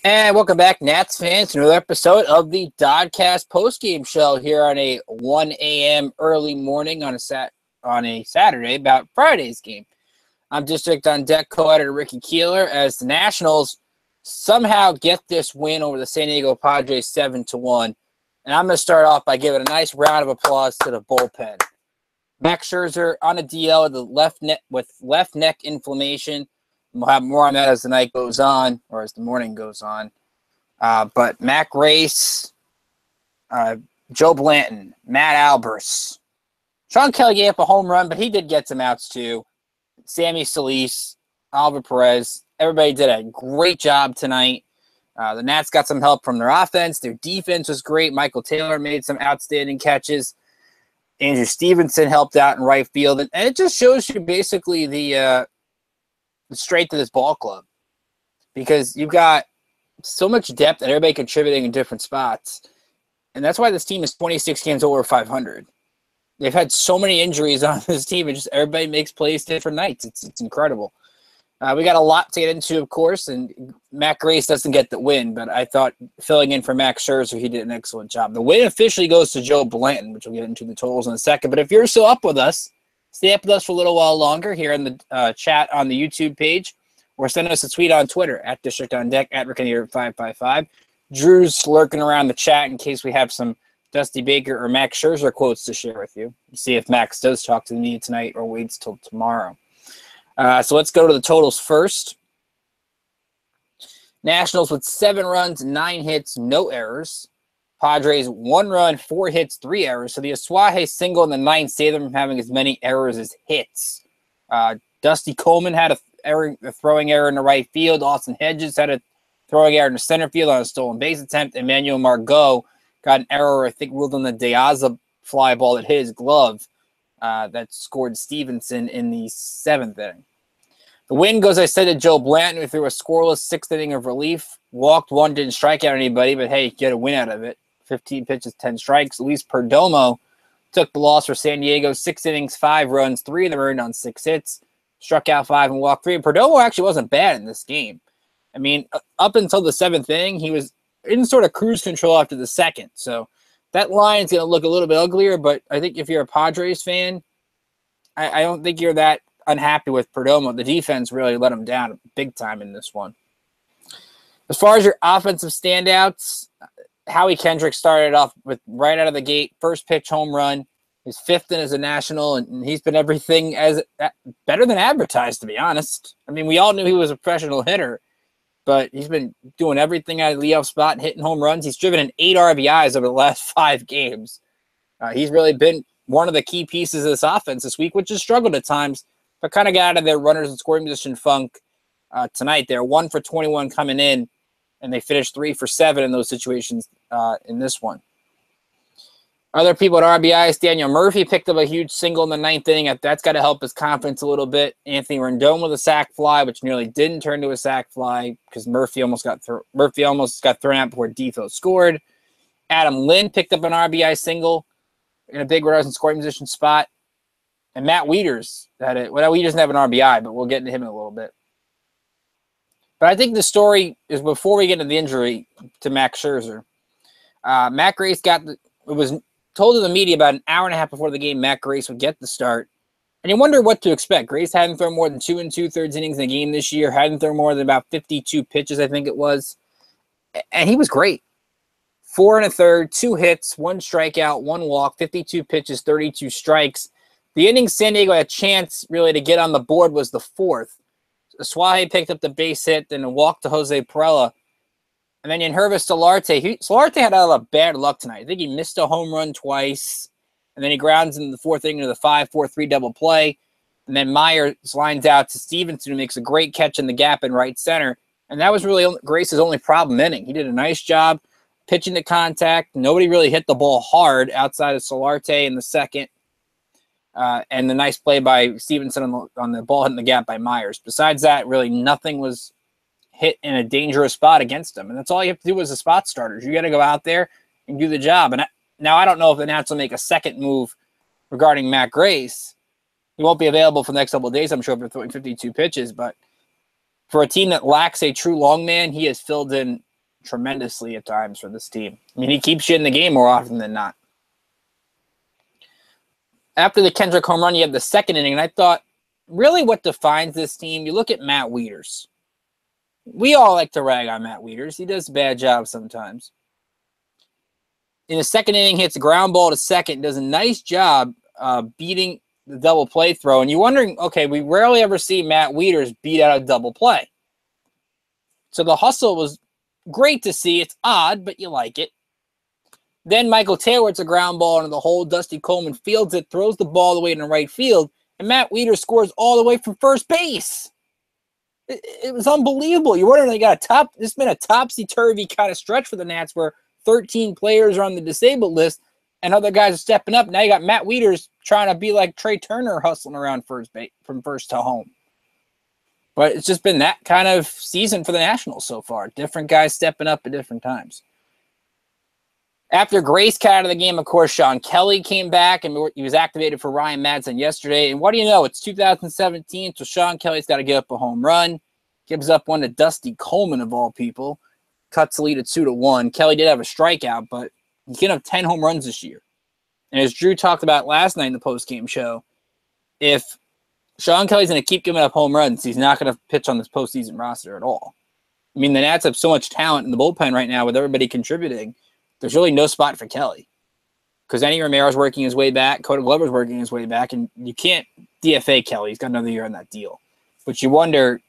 And welcome back, Nats fans, to another episode of the DoDcast Postgame show here on a 1 a.m. early morning on a Saturday about Friday's game. I'm District on Deck co-editor Ricky Keeler as the Nationals somehow get this win over the San Diego Padres 7-1. And I'm going to start off by giving a nice round of applause to the bullpen. Max Scherzer on a DL with left neck inflammation. We'll have more on that as the night goes on, or as the morning goes on. But Matt Grace, Joe Blanton, Matt Albers, Sean Kelly gave up a home run, but he did get some outs too. Sammy Solis, Oliver Perez, everybody did a great job tonight. The Nats got some help from their offense. Their defense was great. Michael Taylor made some outstanding catches. Andrew Stevenson helped out in right field. And it just shows you basically the strength of this ball club, because you've got so much depth and everybody contributing in different spots. And that's why this team is 26 games over 500. They've had so many injuries on this team, and just everybody makes plays different nights. It's incredible. We got a lot to get into, of course, and Matt Grace doesn't get the win, but I thought filling in for Max Scherzer, he did an excellent job. The win officially goes to Joe Blanton, which we'll get into the totals in a second. But if you're still up with us, stay up with us for a little while longer here in the chat on the YouTube page, or send us a tweet on Twitter at District on Deck, at Rick555. Drew's lurking around the chat in case we have some Dusty Baker or Max Scherzer quotes to share with you. See if Max does talk to the media tonight or waits till tomorrow. So let's go to the totals first. Nationals with 7 runs, 9 hits, no errors. Padres 1 run, 4 hits, 3 errors. So the Asuaje single in the 9th saved them from having as many errors as hits. Dusty Coleman had a throwing error in the right field. Austin Hedges had a throwing error in the center field on a stolen base attempt. Emmanuel Margot got an error, I think, ruled on the De Aza fly ball that hit his glove that scored Stevenson in the 7th inning. The win goes, I said, to Joe Blanton, who threw a scoreless 6th inning of relief. Walked 1, didn't strike out anybody, but hey, get a win out of it. 15 pitches, 10 strikes. Luis Perdomo took the loss for San Diego. 6 innings, 5 runs, 3 of them earned on 6 hits. Struck out 5 and walked 3. And Perdomo actually wasn't bad in this game. I mean, up until the 7th inning, he was in sort of cruise control after the 2nd. So that line is going to look a little bit uglier, but I think if you're a Padres fan, I don't think you're that unhappy with Perdomo. The defense really let him down big time in this one. As far as your offensive standouts, Howie Kendrick started off with right out of the gate, first pitch home run, his 5th in as a National, and he's been everything as better than advertised, to be honest. I mean, we all knew he was a professional hitter, but he's been doing everything out of the leadoff spot and hitting home runs. He's driven in 8 RBIs over the last 5 games. He's really been one of the key pieces of this offense this week, which has struggled at times, but kind of got out of their runners in scoring position funk tonight. They're 1 for 21 coming in, and they finished 3 for 7 in those situations in this one. Other people at RBIs, Daniel Murphy picked up a huge single in the 9th inning. That's got to help his confidence a little bit. Anthony Rendon with a sac fly, which nearly didn't turn to a sac fly because Murphy almost got thrown out before Defo scored. Adam Lynn picked up an RBI single in a big runners in scoring position spot. And Matt Wieters had it. Well, he doesn't have an RBI, but we'll get into him in a little bit. But I think the story is, before we get into the injury to Max Scherzer, Matt Grace it was told to the media about an hour and a half before the game Matt Grace would get the start. And you wonder what to expect. Grace hadn't thrown more than 2 2/3 innings in a game this year, hadn't thrown more than about 52 pitches, I think it was. And he was great. 4 1/3, 2 hits, 1 strikeout, 1 walk, 52 pitches, 32 strikes. The inning San Diego had a chance really to get on the board was the 4th. Asuaje picked up the base hit, then a walk to Jose Perella. And then Yangervis Solarte. Solarte had a lot of bad luck tonight. I think he missed a home run twice. And then he grounds in the 4th inning to the 5-4-3 double play. And then Myers lines out to Stevenson, who makes a great catch in the gap in right center. And that was really Grace's only problem inning. He did a nice job pitching to contact. Nobody really hit the ball hard outside of Solarte in the 2nd. And the nice play by Stevenson on the ball hitting the gap by Myers. Besides that, really nothing was hit in a dangerous spot against him. And that's all you have to do as a spot starters. You got to go out there and do the job. And now I don't know if the Nats will make a second move regarding Matt Grace. He won't be available for the next couple of days, I'm sure, for throwing 52 pitches. But for a team that lacks a true long man, he has filled in tremendously at times for this team. I mean, he keeps you in the game more often than not. After the Kendrick home run, you have the second inning, and I thought, really what defines this team, you look at Matt Wieters. We all like to rag on Matt Wieters. He does a bad job sometimes. In the second inning, hits a ground ball to second, does a nice job beating the double play throw. And you're wondering, okay, we rarely ever see Matt Wieters beat out a double play. So the hustle was great to see. It's odd, but you like it. Then Michael Taylor, it's a ground ball into the hole. Dusty Coleman fields it, throws the ball away in the right field, and Matt Wieters scores all the way from first base. It was unbelievable. You're wondering, this has been a topsy-turvy kind of stretch for the Nats where 13 players are on the disabled list and other guys are stepping up. Now you got Matt Wieters trying to be like Trey Turner hustling around first base from first to home. But it's just been that kind of season for the Nationals so far. Different guys stepping up at different times. After Grace got out of the game, of course, Sean Kelly came back, and he was activated for Ryan Madsen yesterday. And what do you know? It's 2017, so Sean Kelly's got to give up a home run. Gives up one to Dusty Coleman, of all people. Cuts the lead at 2-1. Kelly did have a strikeout, but he's going to have 10 home runs this year. And as Drew talked about last night in the postgame show, if Sean Kelly's going to keep giving up home runs, he's not going to pitch on this postseason roster at all. I mean, the Nats have so much talent in the bullpen right now with everybody contributing. There's really no spot for Kelly because Eddie Romero's working his way back. Cody Glover's working his way back, and you can't DFA Kelly. He's got another year on that deal. But you wonder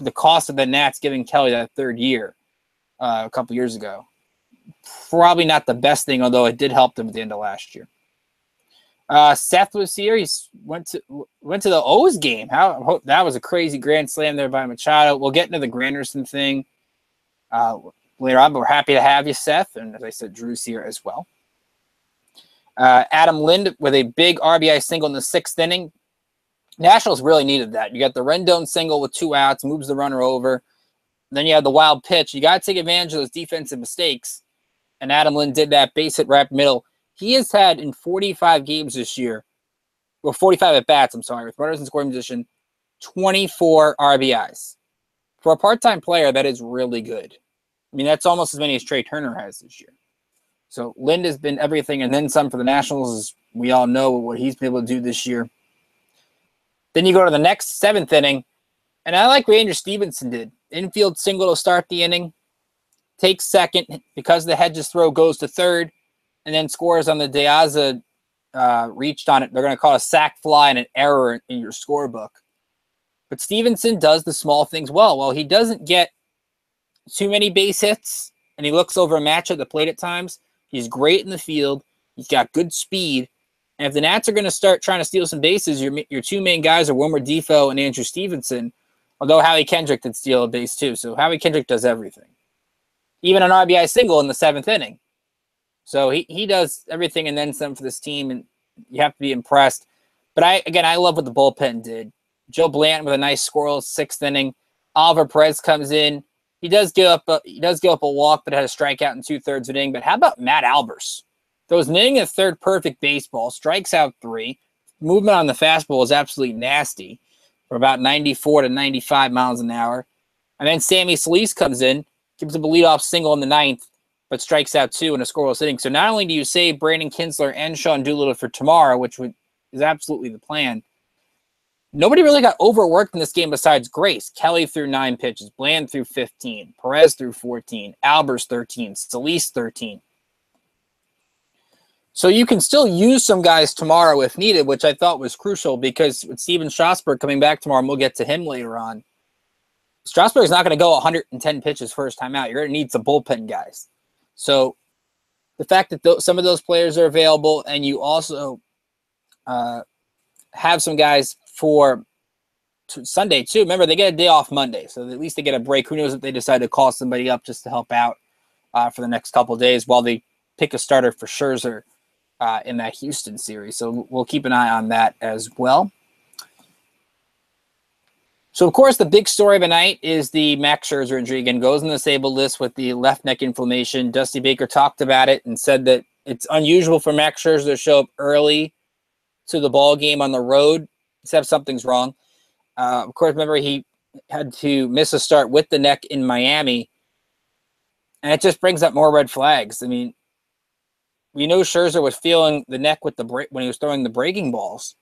the cost of the Nats giving Kelly that third year a couple years ago. Probably not the best thing, although it did help them at the end of last year. Seth was here. He went to the O's game. That was a crazy grand slam there by Machado. We'll get into the Granderson thing later on, but we're happy to have you, Seth. And as I said, Drew's here as well. Adam Lind with a big RBI single in the sixth inning. Nationals really needed that. You got the Rendon single with 2 outs, moves the runner over. Then you have the wild pitch. You got to take advantage of those defensive mistakes. And Adam Lind did that, base hit right middle. He has had in 45 games this year, or 45 at-bats, with runners in scoring position, 24 RBIs. For a part-time player, that is really good. I mean, that's almost as many as Trey Turner has this year. So Lind has been everything and then some for the Nationals, as we all know what he's been able to do this year. Then you go to the next 7th inning, and I like what Andrew Stevenson did. Infield single to start the inning, takes second because the Hedges throw goes to third, and then scores on the De Aza reached on it. They're going to call it a sac fly and an error in your scorebook. But Stevenson does the small things well. Well, he doesn't get too many base hits, and he looks over a match at the plate at times. He's great in the field. He's got good speed. And if the Nats are going to start trying to steal some bases, your two main guys are Wilmer Difo and Andrew Stevenson, although Howie Kendrick did steal a base too. So Howie Kendrick does everything. Even an RBI single in the 7th inning. So he does everything and then some for this team, and you have to be impressed. But I love what the bullpen did. Joe Blanton with a nice scoreless 6th inning. Oliver Perez comes in. He does give up a walk, but had a strikeout in 2/3 of an inning. But how about Matt Albers? Throws an inning and a third perfect baseball, strikes out 3. Movement on the fastball is absolutely nasty for about 94 to 95 miles an hour. And then Sammy Solis comes in, gives up a leadoff single in the 9th, but strikes out 2 in a scoreless inning. So not only do you save Brandon Kinsler and Sean Doolittle for tomorrow, which is absolutely the plan, nobody really got overworked in this game besides Grace. Kelly threw 9 pitches, Bland threw 15, Perez threw 14, Albers 13, Solis 13. So you can still use some guys tomorrow if needed, which I thought was crucial because with Steven Strasburg coming back tomorrow, and we'll get to him later on, Strasburg's not going to go 110 pitches first time out. You're going to need some bullpen guys. So the fact that some of those players are available and you also have some guys for Sunday too. Remember, they get a day off Monday, so at least they get a break. Who knows if they decide to call somebody up just to help out for the next couple of days while they pick a starter for Scherzer in that Houston series. So we'll keep an eye on that as well. So, of course, the big story of the night is the Max Scherzer injury. Again, goes on the disabled list with the left neck inflammation. Dusty Baker talked about it and said that it's unusual for Max Scherzer to show up early to the ball game on the road, except something's wrong. Of course, remember, he had to miss a start with the neck in Miami. And it just brings up more red flags. I mean, we know Scherzer was feeling the neck with the break when he was throwing the breaking balls.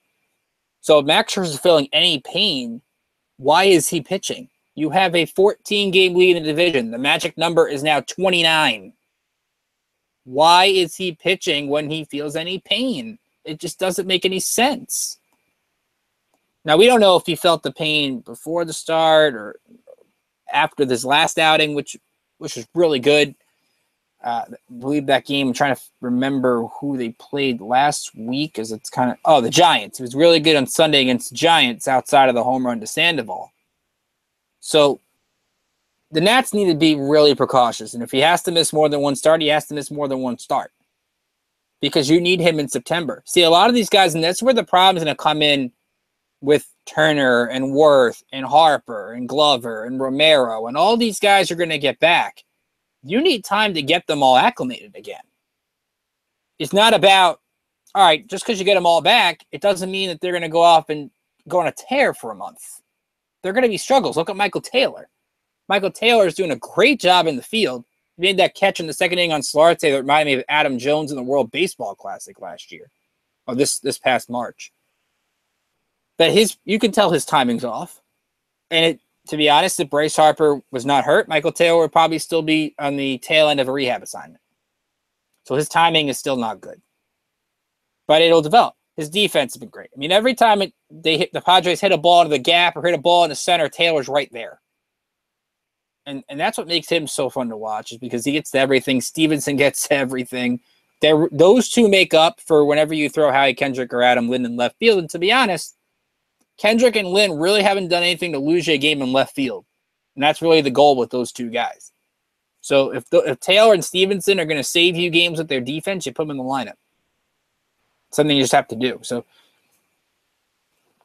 So if Max Scherzer is feeling any pain, why is he pitching? You have a 14-game lead in the division. The magic number is now 29. Why is he pitching when he feels any pain? It just doesn't make any sense. Now, we don't know if he felt the pain before the start or after this last outing, which was really good. I believe that game, I'm trying to remember who they played last week, because it's kind of, the Giants. It was really good on Sunday against the Giants outside of the home run to Sandoval. So the Nats need to be really precautious. And if he has to miss more than one start, he has to miss more than one start, because you need him in September. See, a lot of these guys, and that's where the problem's going to come in with Turner and Worth and Harper and Glover and Romero, and all these guys are going to get back. You need time to get them all acclimated again. It's not about, all right, just because you get them all back, it doesn't mean that they're going to go off and go on a tear for a month. They're going to be struggles. Look at Michael Taylor. Michael Taylor is doing a great job in the field. He made that catch in the second inning on Solarte that reminded me of Adam Jones in the World Baseball Classic last year, or this past March. But you can tell his timing's off. And to be honest, if Bryce Harper was not hurt, Michael Taylor would probably still be on the tail end of a rehab assignment. So his timing is still not good. But it'll develop. His defense has been great. I mean, every time the Padres hit a ball into the gap or hit a ball in the center, Taylor's right there. And that's what makes him so fun to watch, is because he gets to everything. Stevenson gets to everything. Those two make up for whenever you throw Howie Kendrick or Adam Lind in left field. And to be honest, Kendrick and Lynn really haven't done anything to lose you a game in left field. And that's really the goal with those two guys. So if Taylor and Stevenson are going to save you games with their defense, you put them in the lineup. Something you just have to do. So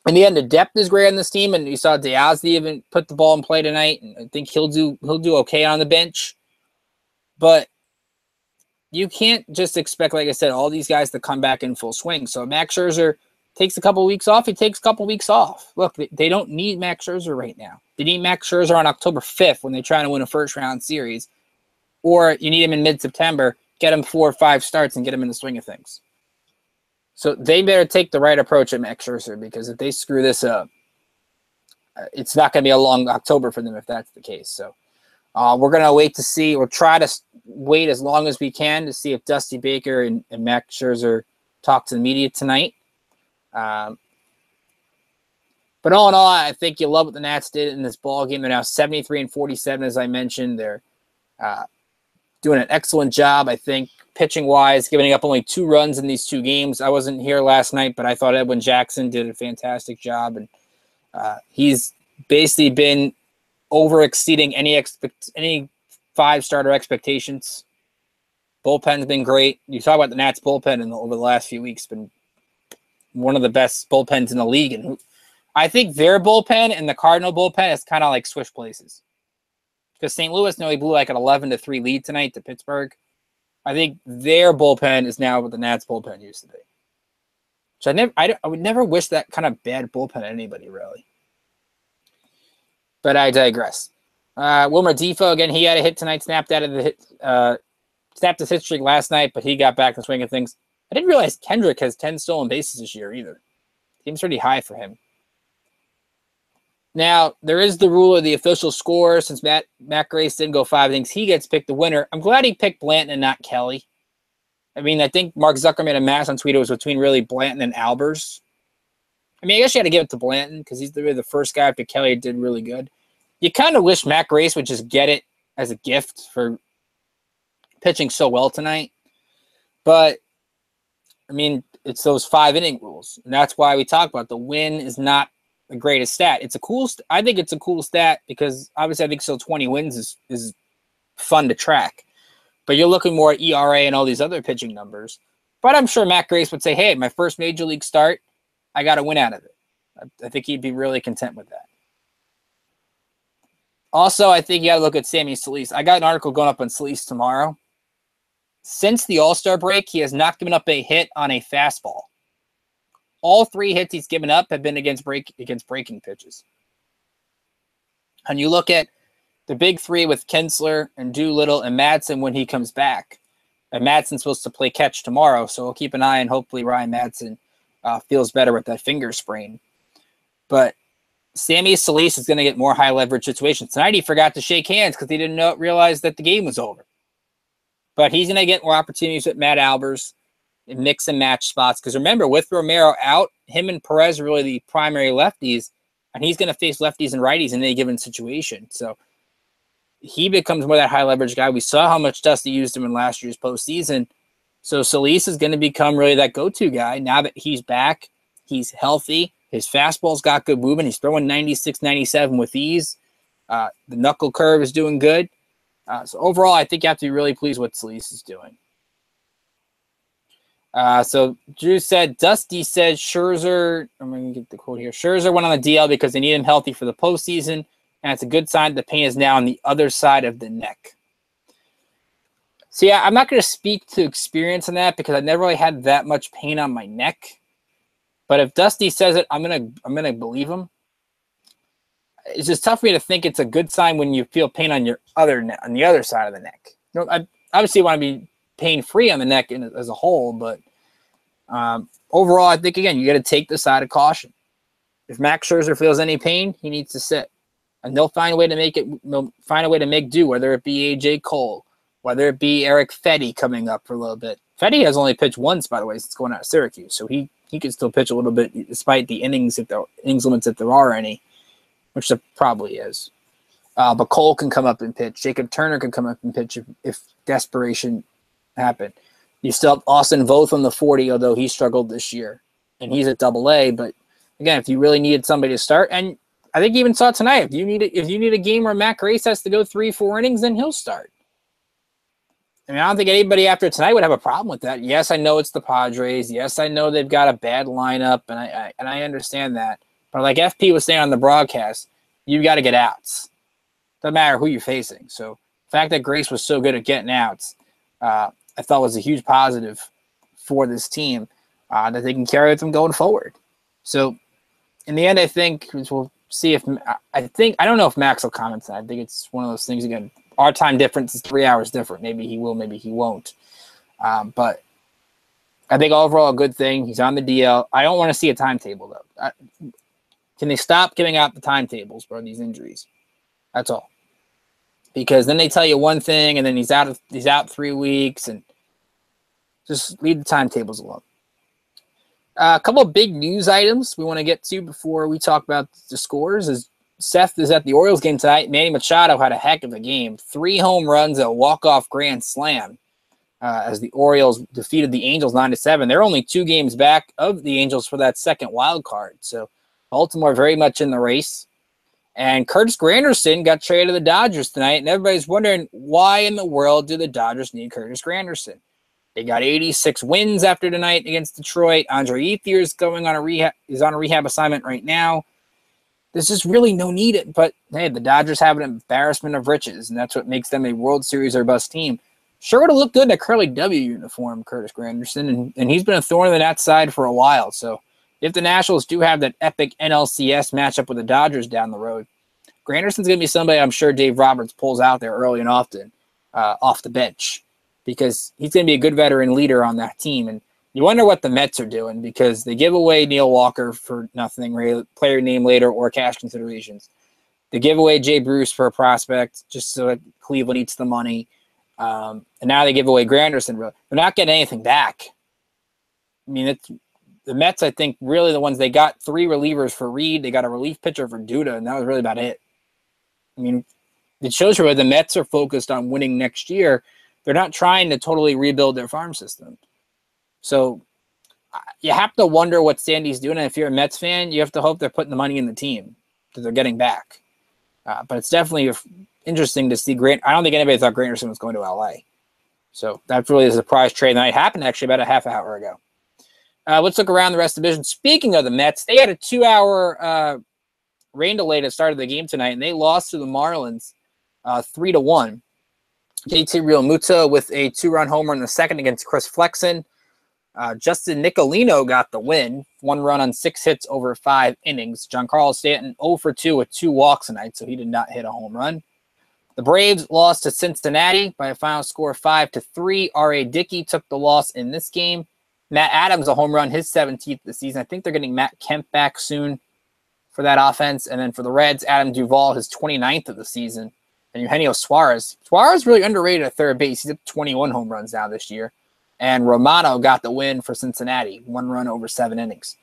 in the end, the depth is great on this team, and you saw Diaz even put the ball in play tonight, and I think he'll do okay on the bench. But you can't just expect, like I said, all these guys to come back in full swing. So Max Scherzer takes a couple of weeks off, he takes a couple of weeks off. Look, they don't need Max Scherzer right now. They need Max Scherzer on October 5th when they're trying to win a first-round series. Or you need him in mid-September, get him 4 or 5 starts and get him in the swing of things. So they better take the right approach at Max Scherzer, because if they screw this up, it's not going to be a long October for them if that's the case. So we're going to wait to see. We'll try to wait as long as we can to see if Dusty Baker and Max Scherzer talk to the media tonight. But all in all, I think you love what the Nats did in this ball game. They're now 73-47, as I mentioned. They're doing an excellent job, I think, pitching-wise, giving up only 2 runs in these 2 games. I wasn't here last night, but I thought Edwin Jackson did a fantastic job, and he's basically been over-exceeding any 5-starter expectations. Bullpen's been great. You talk about the Nats bullpen over the last few weeks, been one of the best bullpens in the league. And I think their bullpen and the Cardinal bullpen is kind of like switch places. Because St. Louis nearly blew like an 11-3 lead tonight to Pittsburgh. I think their bullpen is now what the Nats bullpen used to be. Which I would never wish that kind of bad bullpen on anybody, really. But I digress. Wilmer Defoe, again, he had a hit tonight, snapped his hit streak last night, but he got back in the swing of things. I didn't realize Kendrick has 10 stolen bases this year either. Seems pretty high for him. Now, there is the rule of the official score. Since Matt Grace didn't go 5 innings, he gets picked the winner. I'm glad he picked Blanton and not Kelly. I mean, I think Mark Zuckerman and Mass on Twitter was between really Blanton and Albers. I mean, I guess you had to give it to Blanton because he's the first guy after Kelly did really good. You kind of wish Matt Grace would just get it as a gift for pitching so well tonight. But, I mean, it's those 5-inning rules. And that's why we talk about the win is not the greatest stat. It's a cool. I think it's a cool stat because obviously I think still 20 wins is fun to track. But you're looking more at ERA and all these other pitching numbers. But I'm sure Matt Grace would say, hey, my first major league start, I got a win out of it. I think he'd be really content with that. Also, I think you got to look at Sammy Solis. I got an article going up on Solis tomorrow. Since the All-Star break, he has not given up a hit on a fastball. All 3 hits he's given up have been against breaking pitches. And you look at the big three with Kinsler and Doolittle and Madsen when he comes back. And Madsen's supposed to play catch tomorrow, so we'll keep an eye on hopefully Ryan Madsen feels better with that finger sprain. But Sammy Solis is going to get more high leverage situations. Tonight he forgot to shake hands because he didn't realize that the game was over. But he's going to get more opportunities with Matt Albers in mix and match spots. Because remember, with Romero out, him and Perez are really the primary lefties, and he's going to face lefties and righties in any given situation. So he becomes more that high leverage guy. We saw how much Dusty used him in last year's postseason. So Solis is going to become really that go-to guy now that he's back. He's healthy. His fastball's got good movement. He's throwing 96, 97 with ease. The knuckle curve is doing good. So overall, I think you have to be really pleased with what Solis is doing. So Drew said, Dusty said Scherzer, I'm going to get the quote here. Scherzer went on the DL because they need him healthy for the postseason, and it's a good sign the pain is now on the other side of the neck. So yeah, I'm not going to speak to experience on that because I never really had that much pain on my neck. But if Dusty says it, I'm gonna believe him. It's just tough for me to think it's a good sign when you feel pain on your on the other side of the neck. You know, I obviously want to be pain-free on the neck as a whole, but overall, I think again you got to take the side of caution. If Max Scherzer feels any pain, he needs to sit, and they'll find a way to make do. Whether it be AJ Cole, whether it be Eric Fetty coming up for a little bit. Fetty has only pitched once, by the way, since going out of Syracuse, so he can still pitch a little bit despite the innings limits if there are any, which there probably is. But Cole can come up and pitch. Jacob Turner can come up and pitch if desperation happened. You still have Austin Voth on the 40, although he struggled this year, and he's at Double-A. But again, if you really needed somebody to start, and I think you even saw it tonight, if you need a game where Matt Grace has to go 3-4 innings, then he'll start. I mean, I don't think anybody after tonight would have a problem with that. Yes, I know it's the Padres. Yes, I know they've got a bad lineup, and I understand that. But like FP was saying on the broadcast, you've got to get outs. Doesn't matter who you're facing. So the fact that Grace was so good at getting outs, I thought was a huge positive for this team that they can carry with them going forward. So in the end, I think we'll see if I don't know if Max will comment tonight. I think it's one of those things again. Our time difference is 3 hours different. Maybe he will, maybe he won't. But I think overall a good thing. He's on the DL. I don't want to see a timetable, though. Can they stop giving out the timetables for these injuries? That's all. Because then they tell you one thing, and then he's out 3 weeks, and just leave the timetables alone. A couple of big news items we want to get to before we talk about the scores is Seth is at the Orioles game tonight. Manny Machado had a heck of a game. 3 home runs, a walk-off grand slam as the Orioles defeated the Angels 9-7. They're only 2 games back of the Angels for that second wild card. So Baltimore very much in the race. And Curtis Granderson got traded to the Dodgers tonight, and everybody's wondering why in the world do the Dodgers need Curtis Granderson? They got 86 wins after tonight against Detroit. Andre Ethier is on a rehab assignment right now. There's just really no need. But, hey, the Dodgers have an embarrassment of riches, and that's what makes them a World Series or bust team. Sure would have looked good in a Curly W uniform, Curtis Granderson, and he's been a thorn in that side for a while. So if the Nationals do have that epic NLCS matchup with the Dodgers down the road, Granderson's going to be somebody I'm sure Dave Roberts pulls out there early and often off the bench because he's going to be a good veteran leader on that team. And you wonder what the Mets are doing because they give away Neil Walker for nothing, player name later, or cash considerations. They give away Jay Bruce for a prospect just so that Cleveland eats the money. And now they give away Granderson. They're not getting anything back. I mean, the Mets, I think, really the ones they got 3 relievers for Reed. They got a relief pitcher for Duda, and that was really about it. I mean, it shows you where the Mets are focused on winning next year. They're not trying to totally rebuild their farm system. So you have to wonder what Sandy's doing. And if you're a Mets fan, you have to hope they're putting the money in the team that they're getting back. But it's definitely interesting to see Grant. I don't think anybody thought Granderson was going to L.A. So that's really a surprise trade. And it happened actually about a half hour ago. Let's look around the rest of the division. Speaking of the Mets, they had a 2-hour rain delay to start of the game tonight, and they lost to the Marlins 3-1. JT Realmuto with a 2-run homer in the second against Chris Flexen. Justin Nicolino got the win. 1 run on 6 hits over 5 innings. Giancarlo Stanton 0 for 2 with 2 walks tonight, so he did not hit a home run. The Braves lost to Cincinnati by a final score of 5-3. R.A. Dickey took the loss in this game. Matt Adams, a home run, his 17th of the season. I think they're getting Matt Kemp back soon for that offense. And then for the Reds, Adam Duvall, his 29th of the season. And Eugenio Suarez. Suarez really underrated at third base. He's up 21 home runs now this year. And Romano got the win for Cincinnati, 1 run over 7 innings.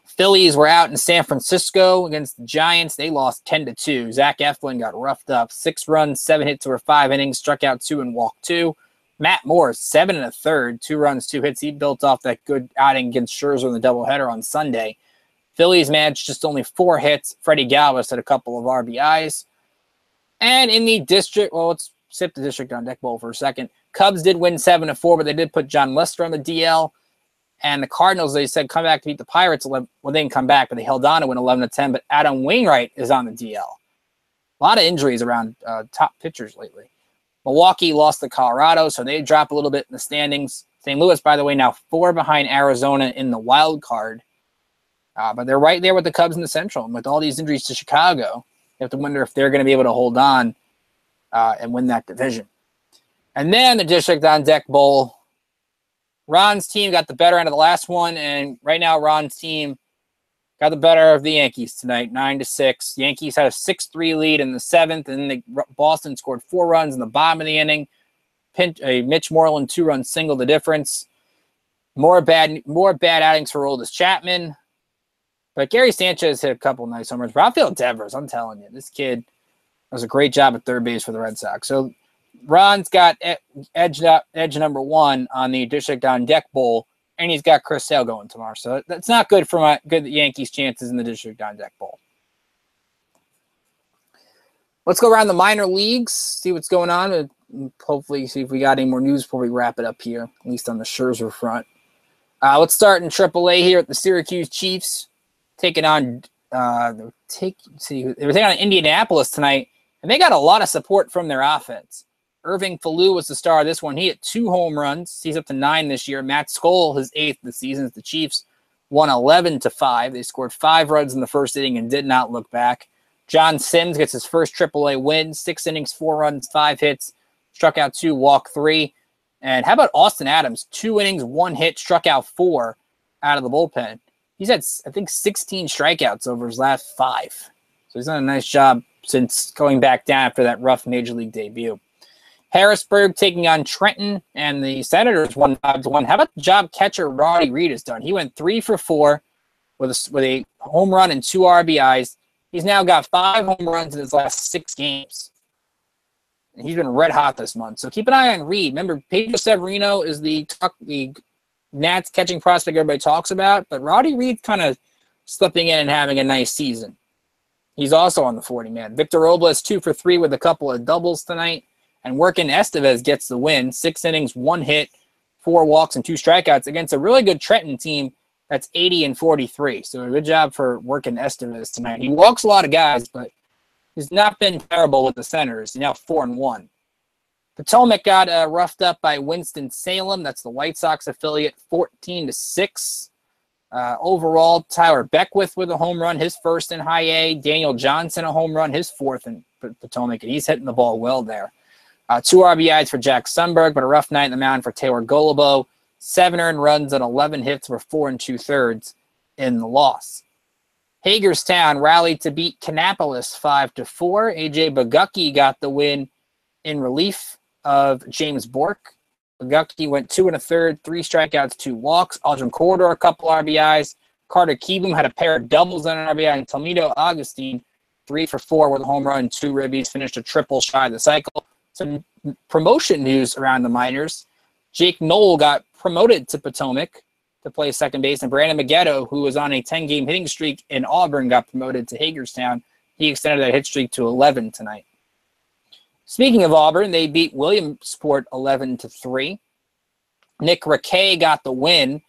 Phillies were out in San Francisco against the Giants. They lost 10-2. Zach Eflin got roughed up. 6 runs, 7 hits over 5 innings, struck out 2 and walked 2. Matt Moore, 7 1/3, 2 runs, 2 hits. He built off that good outing against Scherzer in the doubleheader on Sunday. Phillies managed just only 4 hits. Freddie Galvis had a couple of RBIs. And in the district, well, let's sip the district on deck bowl for a second. Cubs did win 7-4, but they did put John Lester on the DL. And the Cardinals, they said, come back to beat the Pirates. Well, they didn't come back, but they held on to win 11-10. But Adam Wainwright is on the DL. A lot of injuries around top pitchers lately. Milwaukee lost to Colorado, so they dropped a little bit in the standings. St. Louis, by the way, now 4 behind Arizona in the wild card. But they're right there with the Cubs in the Central. And with all these injuries to Chicago, you have to wonder if they're going to be able to hold on and win that division. And then the district on deck bowl. Ron's team got the better end of the last one, and right now Ron's team got the better of the Yankees tonight, 9-6. Yankees had a 6-3 lead in the 7th, and then Boston scored 4 runs in the bottom of the inning. A Mitch Moreland 2-run single, the difference. More bad outings for Oldest Chapman. But Gary Sanchez hit a couple nice home runs. Rafael Devers, I'm telling you, this kid does a great job at third base for the Red Sox. So Ron's got edge number 1 on the district on deck bowl, and he's got Chris Sale going tomorrow. So that's not good for my good Yankees' chances in the district on deck bowl. Let's go around the minor leagues, see what's going on, and hopefully see if we got any more news before we wrap it up here, at least on the Scherzer front. Let's start in AAA here at the Syracuse Chiefs, taking on they were taking on Indianapolis tonight, and they got a lot of support from their offense. Irving Falou was the star of this one. He hit 2 home runs. He's up to 9 this year. Matt Skoll, his 8th of the season. The Chiefs won 11-5. They scored 5 runs in the first inning and did not look back. John Sims gets his first AAA win. 6 innings, 4 runs, 5 hits. Struck out 2, walked 3. And how about Austin Adams? 2 innings, 1 hit, struck out 4 out of the bullpen. He's had, I think, 16 strikeouts over his last 5. So he's done a nice job since going back down after that rough Major League debut. Harrisburg taking on Trenton, and the Senators won 5-1. How about the job catcher Roddy Reed has done? He went 3 for 4 with a home run and 2 RBIs. He's now got 5 home runs in his last 6 games. And he's been red hot this month. So keep an eye on Reed. Remember, Pedro Severino is the Nats catching prospect everybody talks about, but Roddy Reed kind of slipping in and having a nice season. He's also on the 40-man. Victor Robles 2 for 3 with a couple of doubles tonight. And Workin Estevez gets the win. 6 innings, 1 hit, 4 walks, and 2 strikeouts against a really good Trenton team that's 80-43. So a good job for Workin Estevez tonight. He walks a lot of guys, but he's not been terrible with the Senators. He's now 4-1. Potomac got roughed up by Winston-Salem. That's the White Sox affiliate, 14-6. Overall, Tyler Beckwith with a home run, his first in high A. Daniel Johnson, a home run, his 4th in Potomac, and he's hitting the ball well there. 2 RBIs for Jack Sundberg, but a rough night in the mound for Taylor Golobo. 7 earned runs and 11 hits for 4 2/3 in the loss. Hagerstown rallied to beat Kannapolis 5-4. A.J. Bogucki got the win in relief of James Bork. Bogucki went 2 1/3, 3 strikeouts, 2 walks. Aldrin Corridor, a couple RBIs. Carter Keeboom had a pair of doubles and an RBI. And Toledo Augustine, 3 for 4 with a home run, 2 ribbies, finished a triple shy of the cycle. Some promotion news around the minors. Jake Knoll got promoted to Potomac to play second base, and Brandon Maggetto, who was on a 10-game hitting streak in Auburn, got promoted to Hagerstown. He extended that hit streak to 11 tonight. Speaking of Auburn, they beat Williamsport 11-3. Nick Raquet got the win.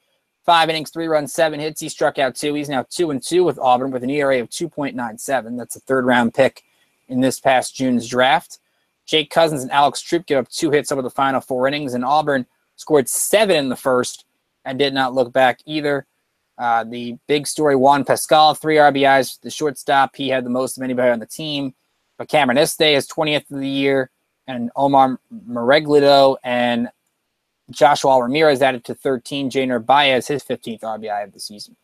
5 innings, 3 runs, 7 hits. He struck out 2. He's now 2-2 with Auburn with an ERA of 2.97. That's a 3rd-round pick in this past June's draft. Jake Cousins and Alex Troop gave up 2 hits over the final 4 innings, and Auburn scored 7 in the first and did not look back either. The big story, Juan Pascal, 3 RBIs. The shortstop, he had the most of anybody on the team. But Cameron Iste is 20th of the year, and Omar Mareglito and Joshua Ramirez added to 13. Jainer Baez, his 15th RBI of the season.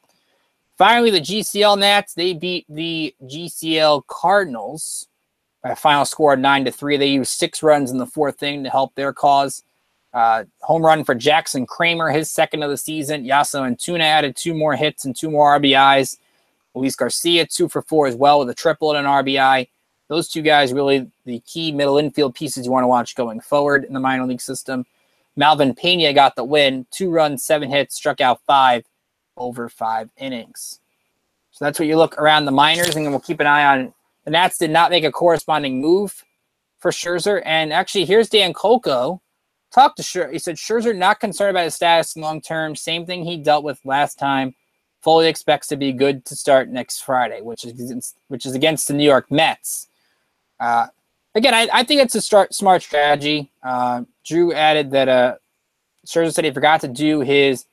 Finally, the GCL Nats, they beat the GCL Cardinals by a final score of 9-3. They used 6 runs in the 4th inning to help their cause. Home run for Jackson Kramer, his 2nd of the season. Yasso Antuna added 2 more hits and 2 more RBIs. Luis Garcia, 2 for 4 as well with a triple and an RBI. Those 2 guys really the key middle infield pieces you want to watch going forward in the minor league system. Malvin Pena got the win, 2 runs, 7 hits, struck out 5 over 5 innings. So that's what you look around the minors, and we'll keep an eye on. The Nats did not make a corresponding move for Scherzer, and actually here's Dan Coco. Talked to Scherzer. He said Scherzer not concerned about his status long term. Same thing he dealt with last time. Fully expects to be good to start next Friday, which is against the New York Mets. Again, I think it's a smart strategy. Drew added that Scherzer said he forgot to do his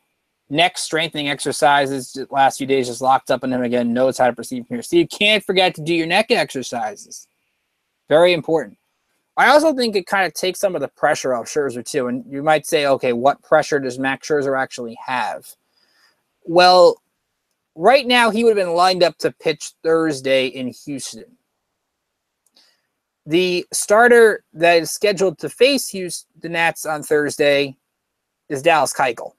neck strengthening exercises the last few days, just locked up on him again, knows how to proceed from here. So you can't forget to do your neck exercises. Very important. I also think it kind of takes some of the pressure off Scherzer too. And you might say, okay, what pressure does Max Scherzer actually have? Well, right now he would have been lined up to pitch Thursday in Houston. The starter that is scheduled to face the Nats on Thursday is Dallas Keuchel.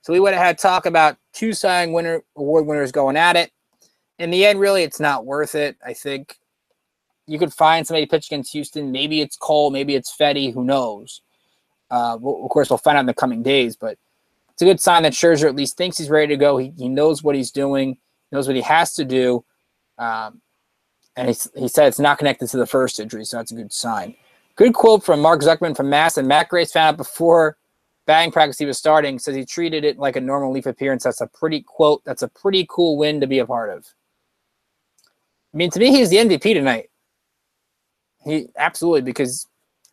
So we would have had talk about 2 Cy Young Award winners going at it. In the end, really, it's not worth it. I think you could find somebody to pitch against Houston. Maybe it's Cole. Maybe it's Fetty. Who knows? Of course, we'll find out in the coming days. But it's a good sign that Scherzer at least thinks he's ready to go. He knows what he's doing. Knows what he has to do. And he said it's not connected to the first injury, so that's a good sign. Good quote from Mark Zuckerman from Mass. And Matt Grace found out before batting practice he was starting, says he treated it like a normal Leaf appearance. That's a pretty quote. That's a pretty cool win to be a part of. I mean, to me, he's the MVP tonight. He absolutely, because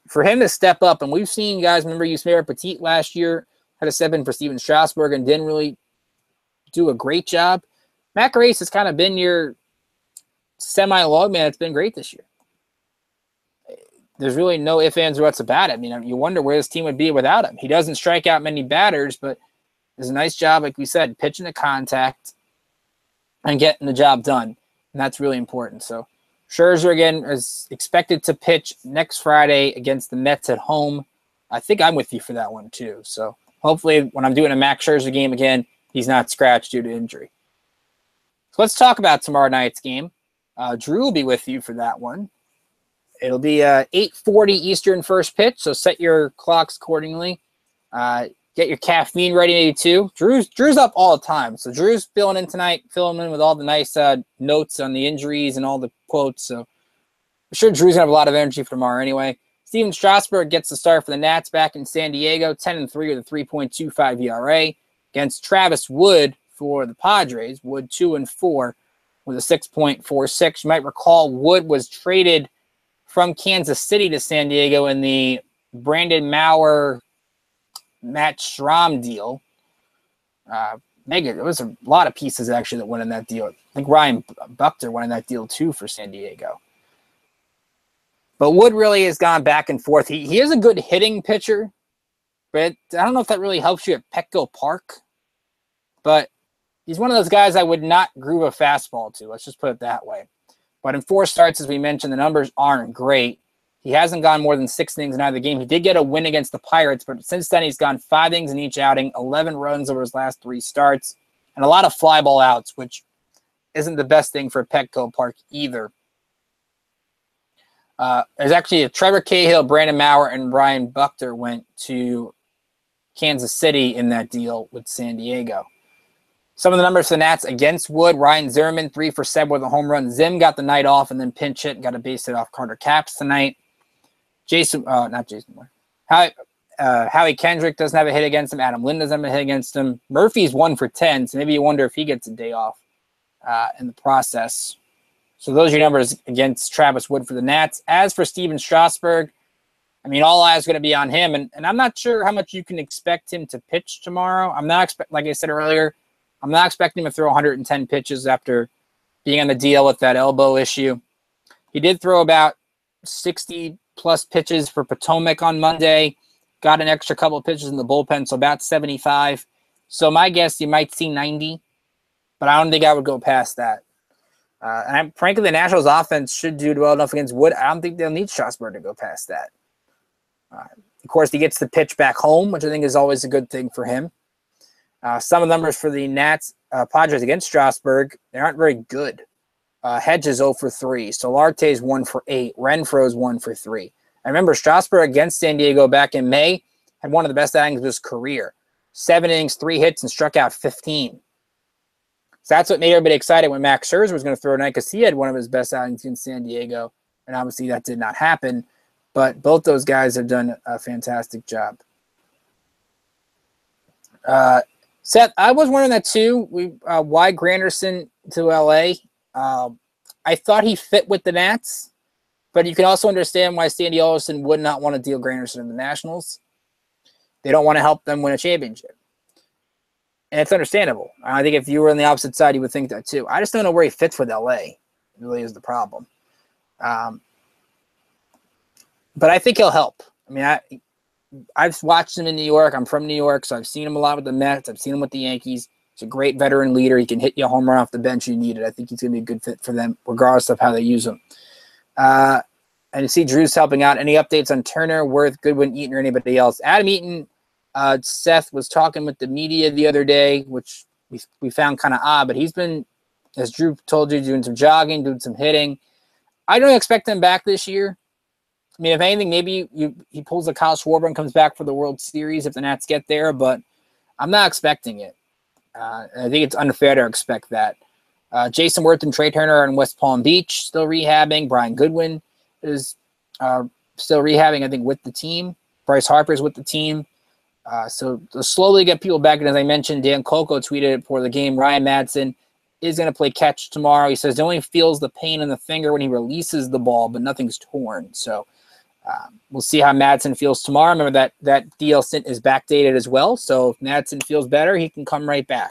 for him to step up, and we've seen guys, remember Yusmeiro Petit last year had to step in for Steven Strasburg and didn't really do a great job. Matt Grace has kind of been your semi-log man. It's been great this year. There's really no ifs, ands, or what's about him. You know, you wonder where this team would be without him. He doesn't strike out many batters, but does a nice job, like we said, pitching to contact and getting the job done. And that's really important. So Scherzer, again, is expected to pitch next Friday against the Mets at home. I think I'm with you for that one, too. So hopefully when I'm doing a Max Scherzer game again, he's not scratched due to injury. So let's talk about tomorrow night's game. Drew will be with you for that one. It'll be 8:40 Eastern first pitch, so set your clocks accordingly. Get your caffeine ready, maybe too. Drew's up all the time, so Drew's filling in tonight, filling in with all the nice notes on the injuries and all the quotes. So I'm sure Drew's gonna have a lot of energy for tomorrow anyway. Steven Strasburg gets the start for the Nats back in San Diego, 10-3 with a 3.25 ERA against Travis Wood for the Padres. Wood 2-4 with a 6.46. You might recall Wood was traded from Kansas City to San Diego in the Brandon Maurer, Matt Schramm deal. There was a lot of pieces actually that went in that deal. I think Ryan Buckner went in that deal too for San Diego. But Wood really has gone back and forth. He is a good hitting pitcher, but I don't know if that really helps you at Petco Park. But he's one of those guys I would not groove a fastball to. Let's just put it that way. But in 4 starts, as we mentioned, the numbers aren't great. He hasn't gone more than 6 innings in either game. He did get a win against the Pirates, but since then he's gone 5 innings in each outing, 11 runs over his last 3 starts, and a lot of fly ball outs, which isn't the best thing for Petco Park either. There's actually a Trevor Cahill, Brandon Maurer, and Ryan Buckner went to Kansas City in that deal with San Diego. Some of the numbers for the Nats against Wood: Ryan Zimmerman, 3 for 7 with a home run. Zim got the night off and then pinch hit, got a base hit off Carter Capps tonight. Howie Kendrick doesn't have a hit against him. Adam Lind doesn't have a hit against him. Murphy's 1 for 10, so maybe you wonder if he gets a day off in the process. So those are your numbers against Travis Wood for the Nats. As for Steven Strasburg, I mean, all eyes are going to be on him, and I'm not sure how much you can expect him to pitch tomorrow. Like I said earlier, I'm not expecting him to throw 110 pitches after being on the DL with that elbow issue. He did throw about 60-plus pitches for Potomac on Monday. Got an extra couple of pitches in the bullpen, so about 75. So my guess, you might see 90, but I don't think I would go past that. Frankly, the Nationals offense should do well enough against Wood. I don't think they'll need Strasburg to go past that. Of course, he gets the pitch back home, which I think is always a good thing for him. Some of the numbers for the Padres against Strasburg, they aren't very good. Hedges 0 for 3. Solarte's 1 for 8. Renfro's 1 for 3. I remember Strasburg against San Diego back in May had one of the best outings of his career. 7 innings, 3 hits, and struck out 15. So that's what made everybody excited when Max Scherzer was going to throw tonight, because he had one of his best outings in San Diego, and obviously that did not happen. But both those guys have done a fantastic job. Seth, I was wondering that too. Why Granderson to L.A.? I thought he fit with the Nats, but you can also understand why Sandy Alderson would not want to deal Granderson in the Nationals. They don't want to help them win a championship. And it's understandable. I think if you were on the opposite side, you would think that too. I just don't know where he fits with LA. It really is the problem. But I think he'll help. I mean, I've watched him in New York. I'm from New York, so I've seen him a lot with the Mets. I've seen him with the Yankees. He's a great veteran leader. He can hit you a home run off the bench you need it. I think he's going to be a good fit for them, regardless of how they use him. And you see Drew's helping out. Any updates on Turner, Worth, Goodwin, Eaton, or anybody else? Adam Eaton, Seth was talking with the media the other day, which we found kind of odd, but he's been, as Drew told you, doing some jogging, doing some hitting. I don't expect him back this year. I mean, if anything, maybe he pulls a Kyle Schwarber and comes back for the World Series if the Nats get there, but I'm not expecting it. I think it's unfair to expect that. Jason Worth and Trey Turner are in West Palm Beach, still rehabbing. Brian Goodwin is still rehabbing, I think, with the team. Bryce Harper's with the team. So they'll slowly get people back. And as I mentioned, Dan Coco tweeted before the game, Ryan Madsen is going to play catch tomorrow. He says he only feels the pain in the finger when he releases the ball, but nothing's torn. So we'll see how Madsen feels tomorrow. Remember that DL stint is backdated as well. So if Madsen feels better, he can come right back.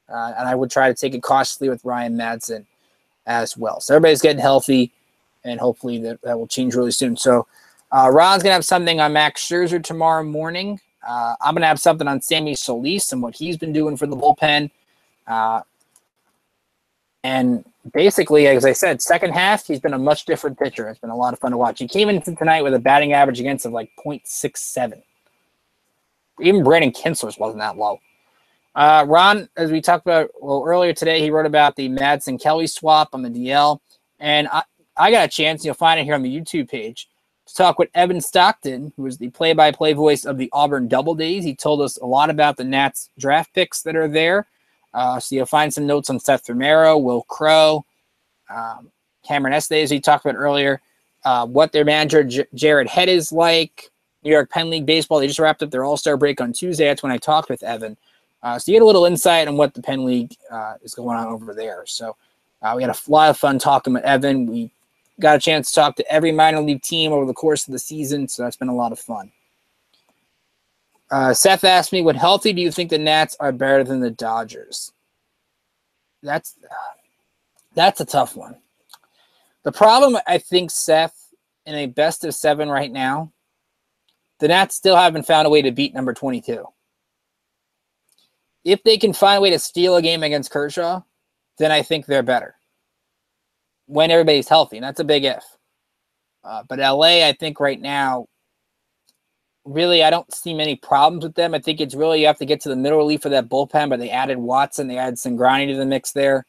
And I would try to take it cautiously with Ryan Madsen as well. So everybody's getting healthy, and hopefully that will change really soon. So Ron's going to have something on Max Scherzer tomorrow morning. I'm going to have something on Sammy Solis and what he's been doing for the bullpen. And basically, as I said, second half, he's been a much different pitcher. It's been a lot of fun to watch. He came into tonight with a batting average against of like .67. Even Brandon Kinsler's wasn't that low. Ron, as we talked about earlier today, he wrote about the Madsen-Kelly swap on the DL. And I got a chance, you'll find it here on the YouTube page, to talk with Evan Stockton, who is the play-by-play voice of the Auburn Double Days. He told us a lot about the Nats draft picks that are there. So you'll find some notes on Seth Romero, Will Crow, Cameron Estes, as we talked about earlier, what their manager Jared Head is like. New York Penn League Baseball, they just wrapped up their All-Star break on Tuesday. That's when I talked with Evan. So you get a little insight on what the Penn League is going on over there. So we had a lot of fun talking with Evan. We got a chance to talk to every minor league team over the course of the season, so that's been a lot of fun. Seth asked me, when healthy, do you think the Nats are better than the Dodgers? That's a tough one. The problem, I think, Seth, in a best of 7 right now, the Nats still haven't found a way to beat number 22. If they can find a way to steal a game against Kershaw, then I think they're better. When everybody's healthy, and that's a big if. But LA, I think right now, really, I don't see many problems with them. I think it's really you have to get to the middle relief of that bullpen, but they added Watson. They added Sangrani to the mix there.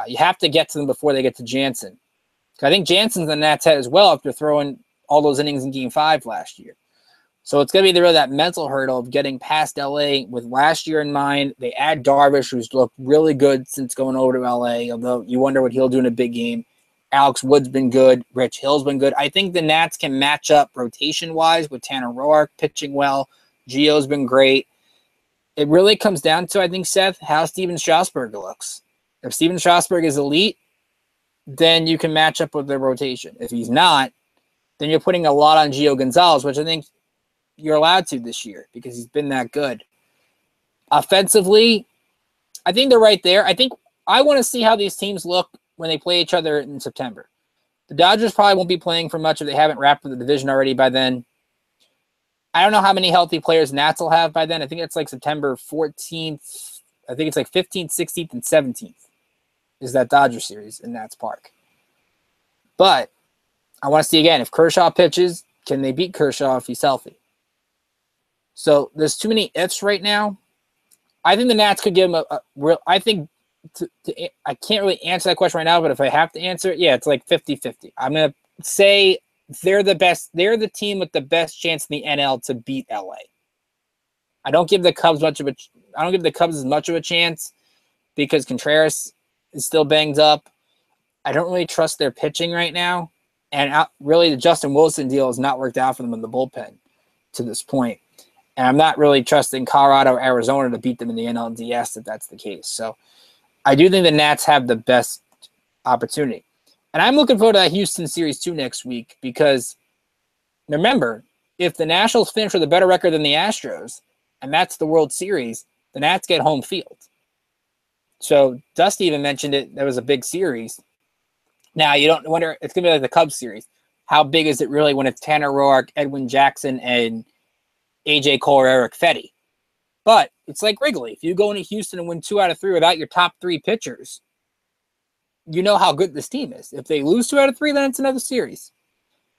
You have to get to them before they get to Jansen. I think Jansen's the Nats head as well after throwing all those innings in Game 5 last year. So it's going to be really that mental hurdle of getting past LA with last year in mind. They add Darvish, who's looked really good since going over to LA, although you wonder what he'll do in a big game. Alex Wood's been good. Rich Hill's been good. I think the Nats can match up rotation-wise with Tanner Roark pitching well. Gio's been great. It really comes down to, I think, Seth, how Steven Strasburg looks. If Steven Strasburg is elite, then you can match up with their rotation. If he's not, then you're putting a lot on Gio Gonzalez, which I think you're allowed to this year because he's been that good. Offensively, I think they're right there. I think I want to see how these teams look when they play each other in September. The Dodgers probably won't be playing for much if they haven't wrapped up the division already by then. I don't know how many healthy players Nats will have by then. I think it's like September 14th. I think it's like 15th, 16th, and 17th is that Dodger series in Nats Park. But I want to see again, if Kershaw pitches, can they beat Kershaw if he's healthy? So there's too many ifs right now. I think the Nats could give him a real – I think I can't really answer that question right now, but if I have to answer it, yeah, it's like 50-50. I'm going to say they're the best. They're the team with the best chance in the NL to beat LA. I don't give the Cubs as much of a chance because Contreras is still banged up. I don't really trust their pitching right now. And really, the Justin Wilson deal has not worked out for them in the bullpen to this point. And I'm not really trusting Colorado or Arizona to beat them in the NLDS if that's the case. So I do think the Nats have the best opportunity. And I'm looking forward to that Houston series too next week because, remember, if the Nationals finish with a better record than the Astros, and that's the World Series, the Nats get home field. So Dusty even mentioned it. That was a big series. Now, you don't wonder, it's going to be like the Cubs series. How big is it really when it's Tanner Roark, Edwin Jackson, and AJ Cole or Eric Fetty? But it's like Wrigley. If you go into Houston and win 2 out of 3 without your top 3 pitchers, you know how good this team is. If they lose 2 out of 3, then it's another series.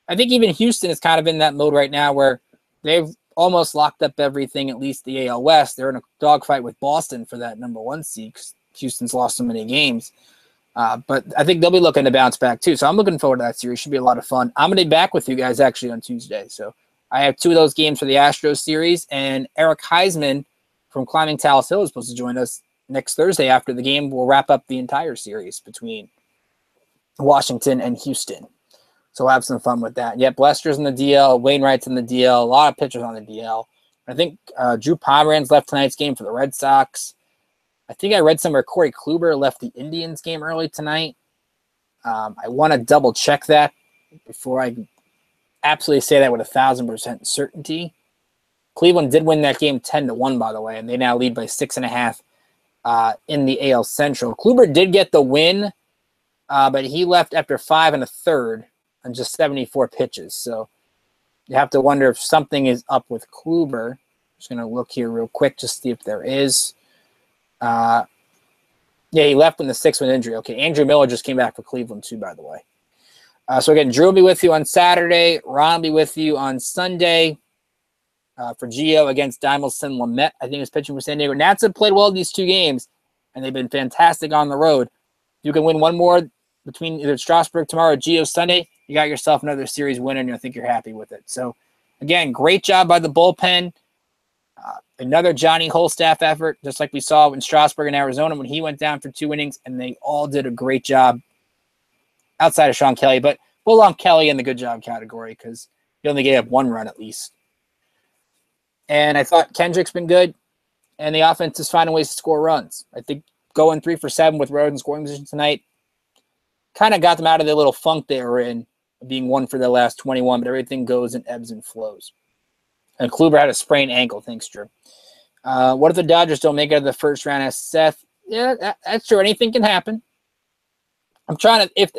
I think even Houston is kind of in that mode right now where they've almost locked up everything, at least the AL West. They're in a dogfight with Boston for that number 1 seed because Houston's lost so many games. But I think they'll be looking to bounce back too. So I'm looking forward to that series. Should be a lot of fun. I'm going to be back with you guys actually on Tuesday. So I have 2 of those games for the Astros series, and Eric Heisman from Climbing Talus Hill is supposed to join us next Thursday after the game. We'll wrap up the entire series between Washington and Houston. So we'll have some fun with that. Yep, Lester's in the DL, Wainwright's in the DL, a lot of pitchers on the DL. I think Drew Pomeranz left tonight's game for the Red Sox. I think I read somewhere Corey Kluber left the Indians game early tonight. I want to double check that before I absolutely say that with 1,000% certainty. Cleveland did win that game 10-1, by the way, and they now lead by 6.5 in the AL Central. Kluber did get the win, but he left after 5 1/3 on just 74 pitches. So you have to wonder if something is up with Kluber. Just going to look here real quick just to see if there is. Yeah, he left with the 6th injury. Okay, Andrew Miller just came back for Cleveland too, by the way. So again, Drew will be with you on Saturday. Ron will be with you on Sunday for Gio against Dimelson Lamet. I think he's pitching for San Diego. Nats have played well these 2 games, and they've been fantastic on the road. You can win one more between either Strasburg tomorrow or Gio Sunday. You got yourself another series winner, and I think you're happy with it. So, again, great job by the bullpen. Another Johnny Holstaff effort, just like we saw in Strasburg and Arizona when he went down for 2 innings, and they all did a great job outside of Sean Kelly. But we'll lump Kelly in the good job category because he only gave up 1 run at least. And I thought Kendrick's been good, and the offense is finding ways to score runs. I think going 3 for 7 with Rhodes in scoring position tonight kind of got them out of the little funk they were in, being 1 for their last 21, but everything goes in ebbs and flows. And Kluber had a sprained ankle. Thanks, Drew. What if the Dodgers don't make it out of the first round? As Seth, yeah, that's true. Anything can happen. I'm trying to, if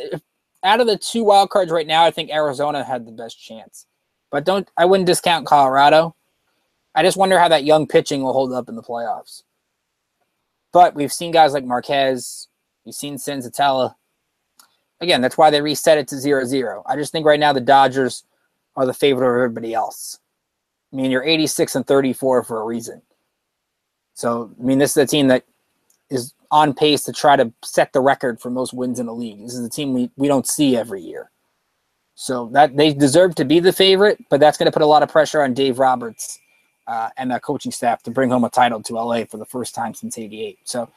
out of the 2 wild cards right now, I think Arizona had the best chance. But I wouldn't discount Colorado. I just wonder how that young pitching will hold up in the playoffs. But we've seen guys like Marquez. We've seen Senzatella. Again, that's why they reset it to 0-0. I just think right now the Dodgers are the favorite of everybody else. I mean, you're 86-34 for a reason. So, I mean, this is a team that is on pace to try to set the record for most wins in the league. This is a team we don't see every year. So that they deserve to be the favorite, but that's going to put a lot of pressure on Dave Roberts and that coaching staff to bring home a title to LA for the first time since '88. So,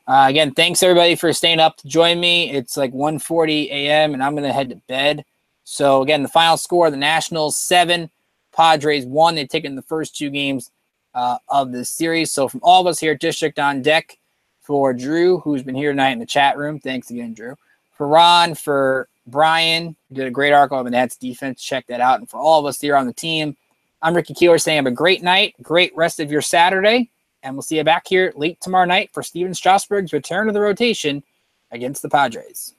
again, thanks everybody for staying up to join me. It's like 1:40 a.m. and I'm going to head to bed. So, again, the final score, the Nationals 7, Padres 1. They've taken the first 2 games of this series. So from all of us here at District on Deck, for Drew, who's been here tonight in the chat room, thanks again, Drew. For Ron, for Brian, who did a great article on the Nats defense, check that out. And for all of us here on the team, I'm Ricky Keeler saying have a great night, great rest of your Saturday, and we'll see you back here late tomorrow night for Steven Strasburg's return to the rotation against the Padres.